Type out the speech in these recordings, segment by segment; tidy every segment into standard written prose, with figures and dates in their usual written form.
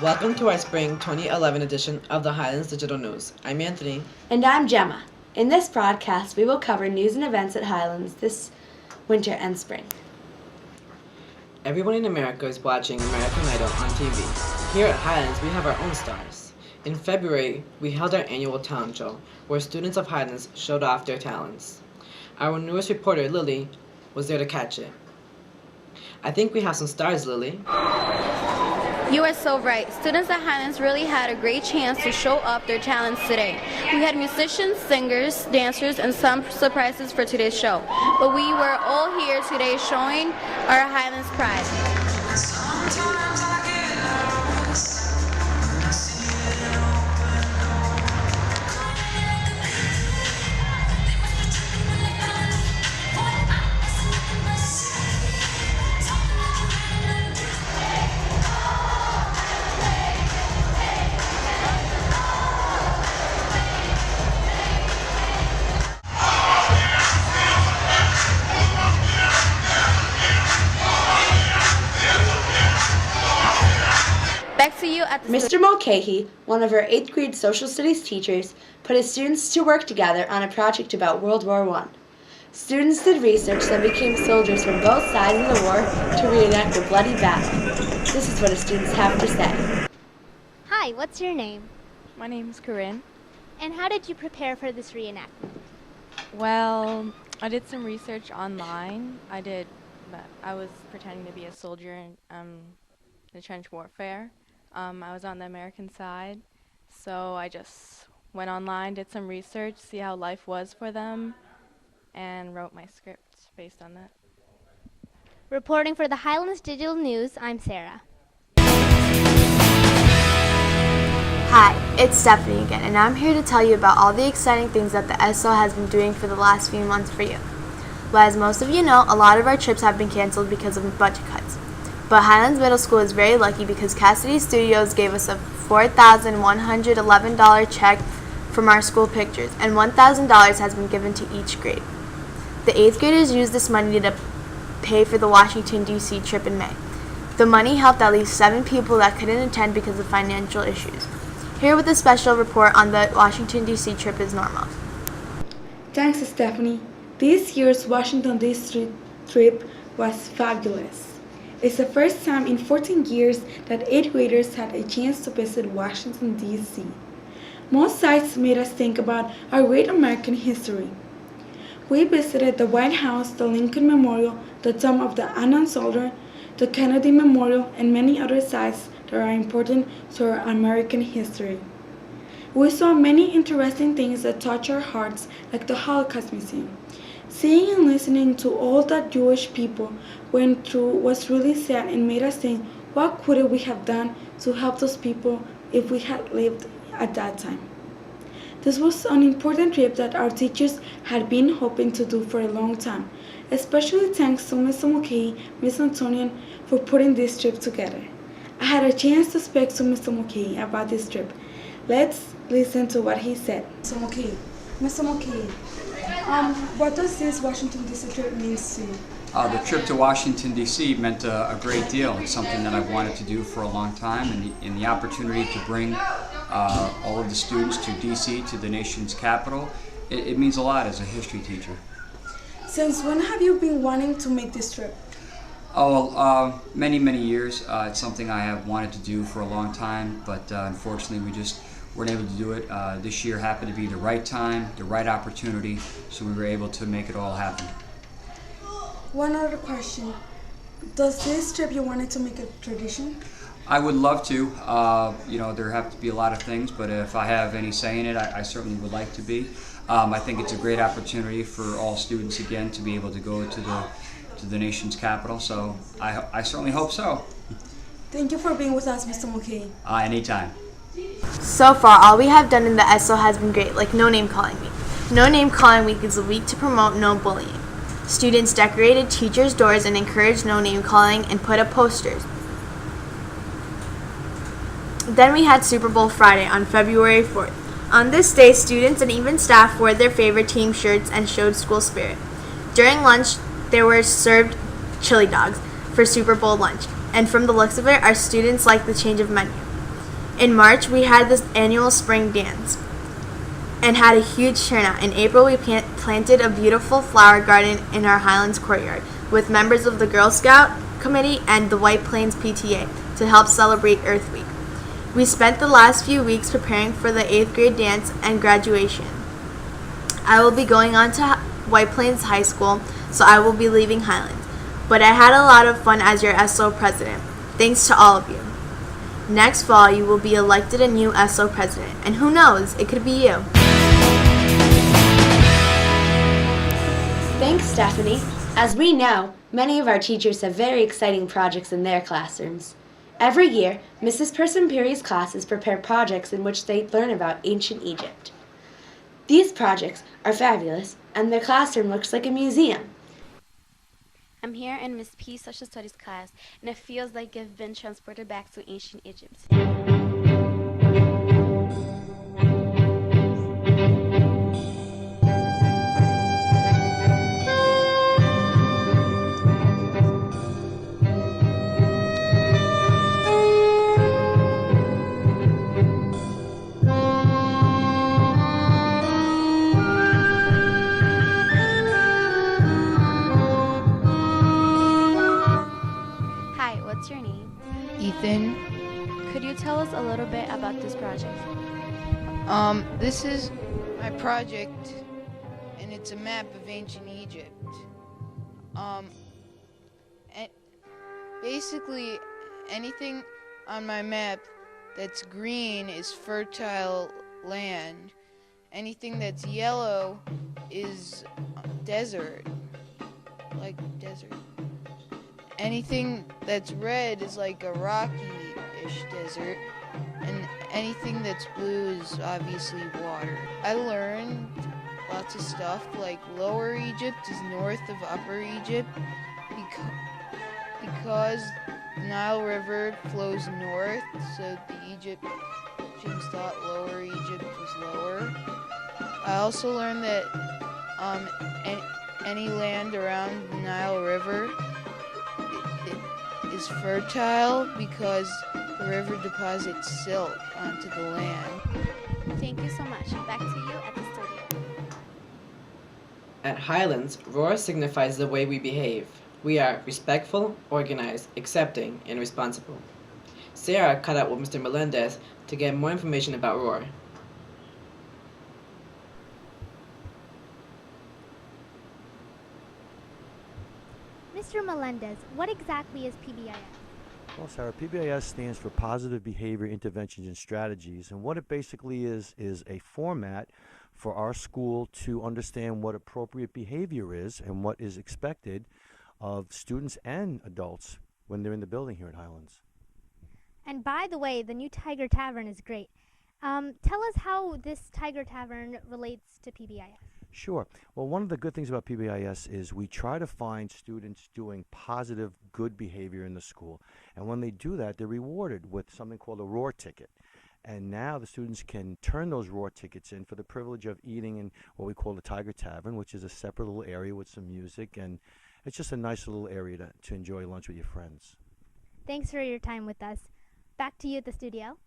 Welcome to our spring 2011 edition of the Highlands Digital News. I'm Anthony. And I'm Gemma. In this broadcast, we will cover news and events at Highlands this winter and spring. Everyone in America is watching American Idol on TV. Here at Highlands, we have our own stars. In February, we held our annual talent show, where students of Highlands showed off their talents. Our newest reporter, Lily, was there to catch it. I think we have some stars, Lily. You are so right. Students at Highlands really had a great chance to show up their talents today. We had musicians, singers, dancers, and some surprises for today's show. But we were all here today showing our Highlands pride. Back to you at the Mr. Mulcahy, one of our 8th grade social studies teachers, put his students to work together on a project about World War I. Students did research that became soldiers from both sides of the war to reenact a bloody battle. This is what the students have to say. Hi, what's your name? My name is Corinne. And how did you prepare for this reenactment? Well, I did some research online. I was pretending to be a soldier in the trench warfare. I was on the American side, so I just went online, did some research, see how life was for them, and wrote my script based on that. Reporting for the Highlands Digital News, I'm Sarah. Hi, it's Stephanie again, and I'm here to tell you about all the exciting things that the SO has been doing for the last few months for you. Well, as most of you know, a lot of our trips have been canceled because of budget cuts. But Highlands Middle School is very lucky because Cassidy Studios gave us a $4,111 check from our school pictures, and $1,000 has been given to each grade. The 8th graders used this money to pay for the Washington, D.C. trip in May. The money helped at least 7 people that couldn't attend because of financial issues. Here with a special report on the Washington, D.C. trip is Norma. Thanks, Stephanie. This year's Washington, D.C. trip was fabulous. It's the first time in 14 years that 8th graders had a chance to visit Washington, D.C. Most sites made us think about our great American history. We visited the White House, the Lincoln Memorial, the Tomb of the Unknown Soldier, the Kennedy Memorial, and many other sites that are important to our American history. We saw many interesting things that touch our hearts, like the Holocaust Museum. Seeing and listening to all that Jewish people went through was really sad and made us think, what could we have done to help those people if we had lived at that time? This was an important trip that our teachers had been hoping to do for a long time, especially thanks to Mr. Mulcahy, Ms. Antonian for putting this trip together. I had a chance to speak to Mr. Mulcahy about this trip. Let's listen to what he said. Mr. Mulcahy, what does this Washington, D.C. trip mean to you? The trip to Washington, D.C. meant a great deal. It's something that I've wanted to do for a long time, and the opportunity to bring all of the students to D.C., to the nation's capital, it means a lot as a history teacher. Since when have you been wanting to make this trip? Many, many years. It's something I have wanted to do for a long time, but unfortunately we just weren't able to do it. This year happened to be the right time, the right opportunity, so we were able to make it all happen. One other question. Does this trip you wanted to make a tradition? I would love to. There have to be a lot of things, but if I have any say in it, I certainly would like to be. I think it's a great opportunity for all students again to be able to go to the nation's capital, so I certainly hope so. Thank you for being with us, Mr. Mulcahy. Anytime. So far, all we have done in the SO has been great, like No Name Calling Week. No Name Calling Week is a week to promote no bullying. Students decorated teachers' doors and encouraged no name calling and put up posters. Then we had Super Bowl Friday on February 4th. On this day, students and even staff wore their favorite team shirts and showed school spirit. During lunch, there were served chili dogs for Super Bowl lunch, and from the looks of it, our students liked the change of menu. In March, we had this annual spring dance and had a huge turnout. In April, we planted a beautiful flower garden in our Highlands courtyard with members of the Girl Scout Committee and the White Plains PTA to help celebrate Earth Week. We spent the last few weeks preparing for the 8th grade dance and graduation. I will be going on to White Plains High School, so I will be leaving Highlands. But I had a lot of fun as your SO president. Thanks to all of you. Next fall, you will be elected a new SO president, and who knows, it could be you. Thanks, Stephanie. As we know, many of our teachers have very exciting projects in their classrooms. Every year, Mrs. Persimpiri's classes prepare projects in which they learn about ancient Egypt. These projects are fabulous, and their classroom looks like a museum. I'm here in Miss P's Social Studies class, and it feels like I've been transported back to ancient Egypt. Hi, what's your name? Ethan. Could you tell us a little bit about this project? This is my project, and it's a map of ancient Egypt. And basically, anything on my map that's green is fertile land. Anything that's yellow is desert, like desert. Anything that's red is like a rocky-ish desert, and anything that's blue is obviously water. I learned lots of stuff, like Lower Egypt is north of Upper Egypt because the Nile River flows north, so the Egyptians thought Lower Egypt was lower. I also learned that any land around the Nile River is fertile because the river deposits silt onto the land. Thank you so much. Back to you at the studio. At Highlands, roar signifies the way we behave. We are respectful, organized, accepting, and responsible. Sarah caught up with Mr. Melendez to get more information about roar. Mr. Melendez, what exactly is PBIS? Well, Sarah, PBIS stands for Positive Behavior Interventions and Strategies, and what it basically is a format for our school to understand what appropriate behavior is and what is expected of students and adults when they're in the building here at Highlands. And by the way, the new Tiger Tavern is great. Tell us how this Tiger Tavern relates to PBIS. Sure. Well, one of the good things about PBIS is we try to find students doing positive, good behavior in the school. And when they do that, they're rewarded with something called a roar ticket. And now the students can turn those roar tickets in for the privilege of eating in what we call the Tiger Tavern, which is a separate little area with some music. And it's just a nice little area to enjoy lunch with your friends. Thanks for your time with us. Back to you at the studio.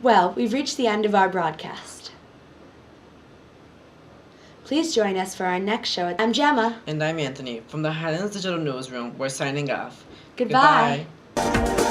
Well, we've reached the end of our broadcast. Please join us for our next show. I'm Gemma. And I'm Anthony. From the Highlands Digital Newsroom, we're signing off. Goodbye. Goodbye.